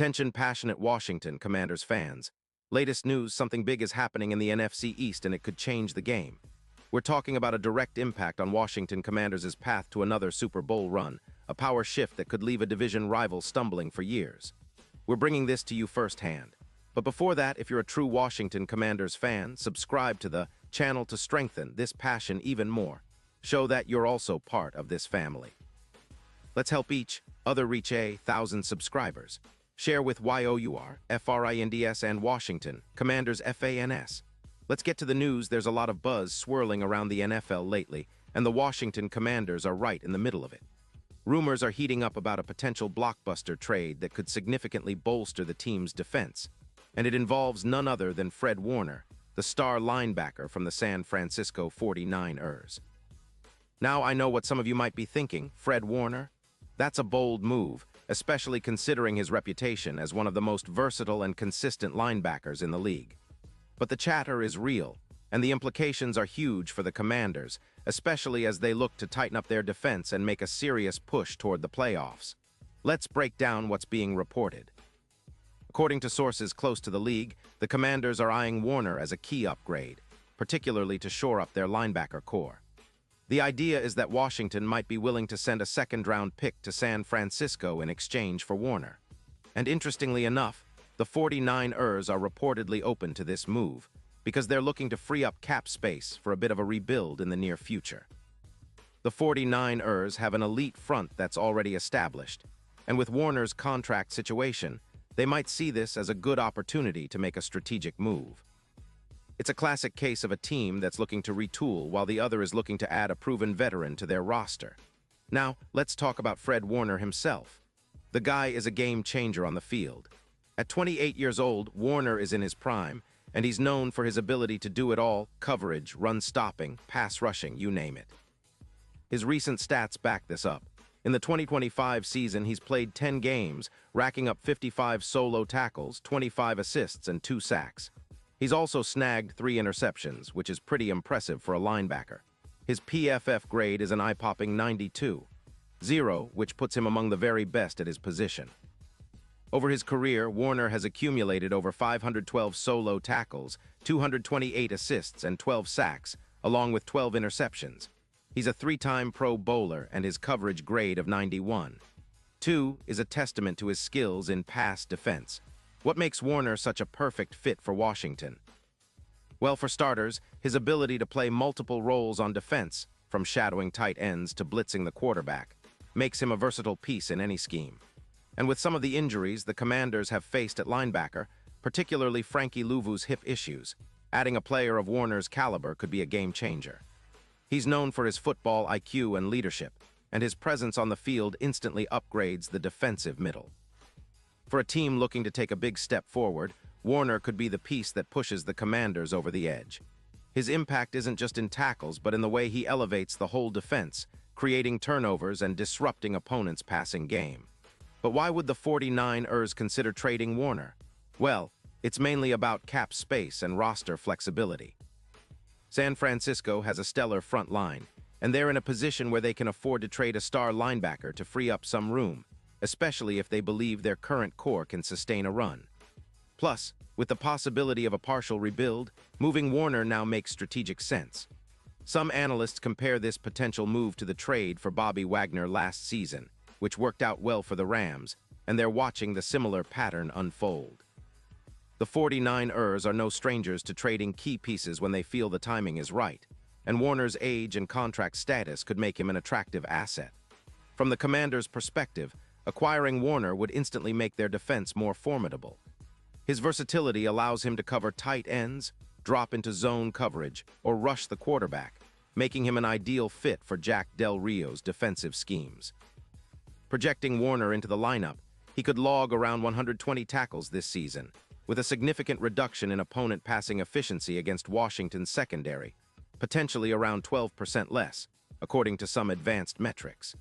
Attention passionate Washington Commanders fans. Latest news, something big is happening in the NFC East and it could change the game. We're talking about a direct impact on Washington Commanders' path to another Super Bowl run, a power shift that could leave a division rival stumbling for years. We're bringing this to you firsthand. But before that, if you're a true Washington Commanders fan, subscribe to the channel to strengthen this passion even more. Show that you're also part of this family. Let's help each other reach 1,000 subscribers. Share with YOUR, FRINDS, and Washington Commanders FANS. Let's get to the news. There's a lot of buzz swirling around the NFL lately, and the Washington Commanders are right in the middle of it. Rumors are heating up about a potential blockbuster trade that could significantly bolster the team's defense, and it involves none other than Fred Warner, the star linebacker from the San Francisco 49ers. Now I know what some of you might be thinking, Fred Warner? That's a bold move, especially considering his reputation as one of the most versatile and consistent linebackers in the league. But the chatter is real, and the implications are huge for the Commanders, especially as they look to tighten up their defense and make a serious push toward the playoffs. Let's break down what's being reported. According to sources close to the league, the Commanders are eyeing Warner as a key upgrade, particularly to shore up their linebacker core. The idea is that Washington might be willing to send a second-round pick to San Francisco in exchange for Warner. And interestingly enough, the 49ers are reportedly open to this move because they're looking to free up cap space for a bit of a rebuild in the near future. The 49ers have an elite front that's already established, and with Warner's contract situation, they might see this as a good opportunity to make a strategic move. It's a classic case of a team that's looking to retool while the other is looking to add a proven veteran to their roster. Now, let's talk about Fred Warner himself. The guy is a game changer on the field. At 28 years old, Warner is in his prime, and he's known for his ability to do it all: coverage, run stopping, pass rushing, you name it. His recent stats back this up. In the 2025 season, he's played 10 games, racking up 55 solo tackles, 25 assists, and 2 sacks. He's also snagged 3 interceptions, which is pretty impressive for a linebacker. His PFF grade is an eye-popping 92.0, which puts him among the very best at his position. Over his career, Warner has accumulated over 512 solo tackles, 228 assists, and 12 sacks, along with 12 interceptions. He's a 3-time Pro Bowler, and his coverage grade of 91.2 is a testament to his skills in pass defense. What makes Warner such a perfect fit for Washington? Well, for starters, his ability to play multiple roles on defense, from shadowing tight ends to blitzing the quarterback, makes him a versatile piece in any scheme. And with some of the injuries the Commanders have faced at linebacker, particularly Frankie Louvu's hip issues, adding a player of Warner's caliber could be a game changer. He's known for his football IQ and leadership, and his presence on the field instantly upgrades the defensive middle. For a team looking to take a big step forward, Warner could be the piece that pushes the Commanders over the edge. His impact isn't just in tackles, but in the way he elevates the whole defense, creating turnovers and disrupting opponents' passing game. But why would the 49ers consider trading Warner? Well, it's mainly about cap space and roster flexibility. San Francisco has a stellar front line, and they're in a position where they can afford to trade a star linebacker to free up some room, especially if they believe their current core can sustain a run. Plus, with the possibility of a partial rebuild, moving Warner now makes strategic sense. Some analysts compare this potential move to the trade for Bobby Wagner last season, which worked out well for the Rams, and they're watching the similar pattern unfold. The 49ers are no strangers to trading key pieces when they feel the timing is right, and Warner's age and contract status could make him an attractive asset. From the Commanders' perspective, acquiring Warner would instantly make their defense more formidable. His versatility allows him to cover tight ends, drop into zone coverage, or rush the quarterback, making him an ideal fit for Jack Del Rio's defensive schemes. Projecting Warner into the lineup, he could log around 120 tackles this season, with a significant reduction in opponent passing efficiency against Washington's secondary, potentially around 12% less, according to some advanced metrics.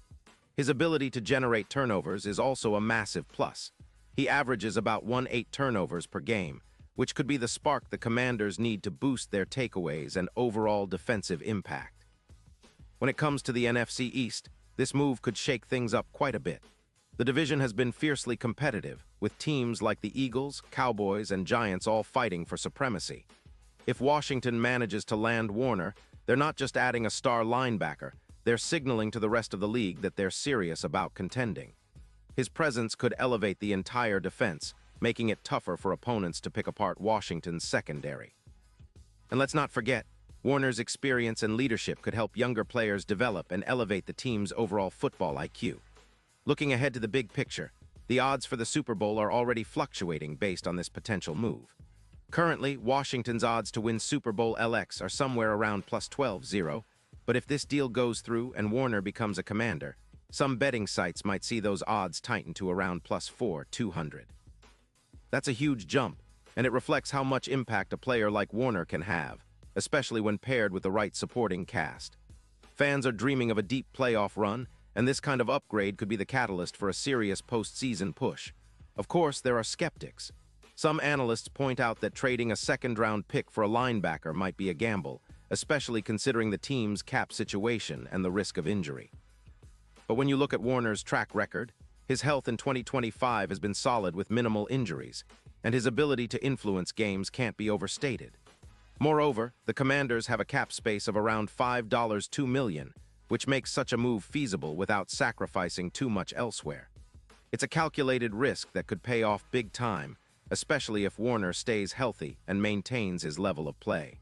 His ability to generate turnovers is also a massive plus. He averages about 1.8 turnovers per game, which could be the spark the Commanders need to boost their takeaways and overall defensive impact. When it comes to the NFC East, this move could shake things up quite a bit. The division has been fiercely competitive, with teams like the Eagles, Cowboys, and Giants all fighting for supremacy. If Washington manages to land Warner, they're not just adding a star linebacker, they're signaling to the rest of the league that they're serious about contending. His presence could elevate the entire defense, making it tougher for opponents to pick apart Washington's secondary. And let's not forget, Warner's experience and leadership could help younger players develop and elevate the team's overall football IQ. Looking ahead to the big picture, the odds for the Super Bowl are already fluctuating based on this potential move. Currently, Washington's odds to win Super Bowl LX are somewhere around plus 12-0, but if this deal goes through and Warner becomes a commander, some betting sites might see those odds tighten to around plus 4-200. That's a huge jump, and it reflects how much impact a player like Warner can have, especially when paired with the right supporting cast. Fans are dreaming of a deep playoff run, and this kind of upgrade could be the catalyst for a serious postseason push. Of course, there are skeptics. Some analysts point out that trading a second-round pick for a linebacker might be a gamble, especially considering the team's cap situation and the risk of injury. But when you look at Warner's track record, his health in 2025 has been solid with minimal injuries, and his ability to influence games can't be overstated. Moreover, the Commanders have a cap space of around $5.2 million, which makes such a move feasible without sacrificing too much elsewhere. It's a calculated risk that could pay off big time, especially if Warner stays healthy and maintains his level of play.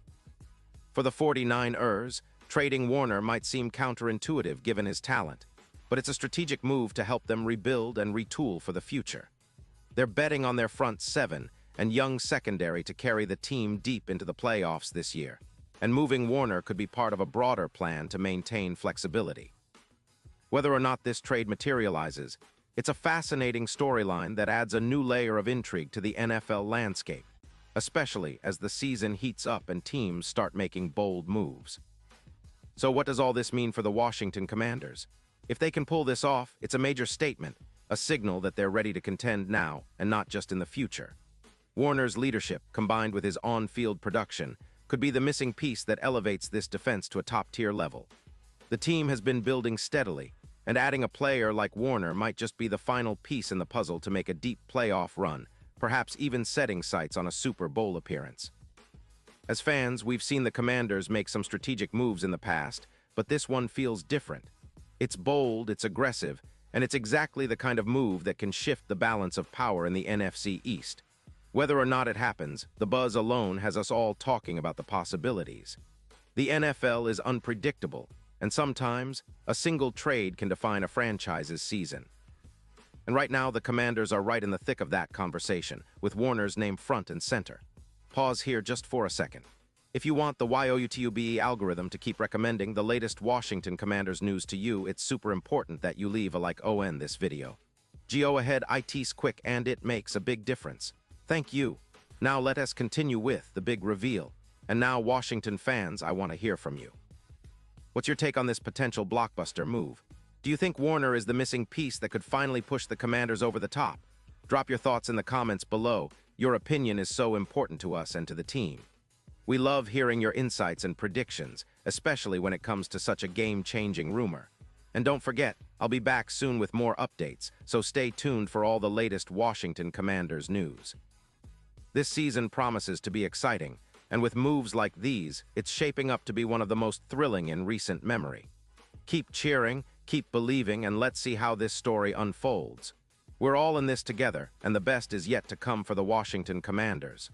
For the 49ers, trading Warner might seem counterintuitive given his talent, but it's a strategic move to help them rebuild and retool for the future. They're betting on their front seven and young secondary to carry the team deep into the playoffs this year, and moving Warner could be part of a broader plan to maintain flexibility. Whether or not this trade materializes, it's a fascinating storyline that adds a new layer of intrigue to the NFL landscape, especially as the season heats up and teams start making bold moves. So what does all this mean for the Washington Commanders? If they can pull this off, it's a major statement, a signal that they're ready to contend now and not just in the future. Warner's leadership, combined with his on-field production, could be the missing piece that elevates this defense to a top-tier level. The team has been building steadily, and adding a player like Warner might just be the final piece in the puzzle to make a deep playoff run, perhaps even setting sights on a Super Bowl appearance. As fans, we've seen the Commanders make some strategic moves in the past, but this one feels different. It's bold, it's aggressive, and it's exactly the kind of move that can shift the balance of power in the NFC East. Whether or not it happens, the buzz alone has us all talking about the possibilities. The NFL is unpredictable, and sometimes a single trade can define a franchise's season. And right now, the Commanders are right in the thick of that conversation, with Warner's name front and center. Pause here just for a second. If you want the YOUTUBE algorithm to keep recommending the latest Washington Commanders news to you, it's super important that you leave a like on this video. Go ahead, it's quick and it makes a big difference. Thank you. Now let us continue with the big reveal. And now, Washington fans, I want to hear from you. What's your take on this potential blockbuster move? Do you think Warner is the missing piece that could finally push the Commanders over the top? Drop your thoughts in the comments below. Your opinion is so important to us and to the team. We love hearing your insights and predictions, especially when it comes to such a game-changing rumor. And don't forget, I'll be back soon with more updates, so stay tuned for all the latest Washington Commanders news. This season promises to be exciting, and with moves like these, it's shaping up to be one of the most thrilling in recent memory. Keep cheering, keep believing, and let's see how this story unfolds. We're all in this together, and the best is yet to come for the Washington Commanders.